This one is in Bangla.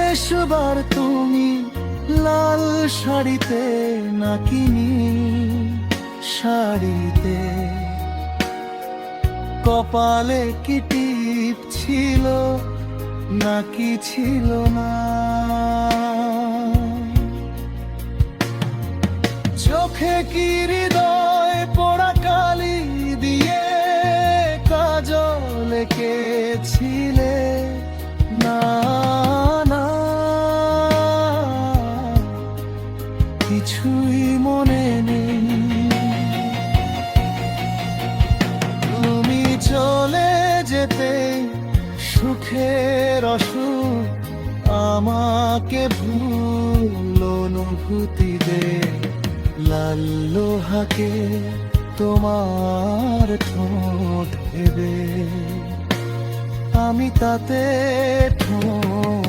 শেষবার তুমি লাল শাড়িতে নাকি শাড়িতে, কপালে কি টিপ ছিল নাকি ছিল না, চোখে কি হৃদয় পোড়া কালি দিয়ে কাজল এঁকেছিলে না, না কিছুই মনে নেই। তুমি চলে যেতে সুখের অসুখ আমাকে ভুল অনুভূতি দে, লাল লোহাকে তোমার ঠোঁট ভেবে আমি তাতে ঠোঁট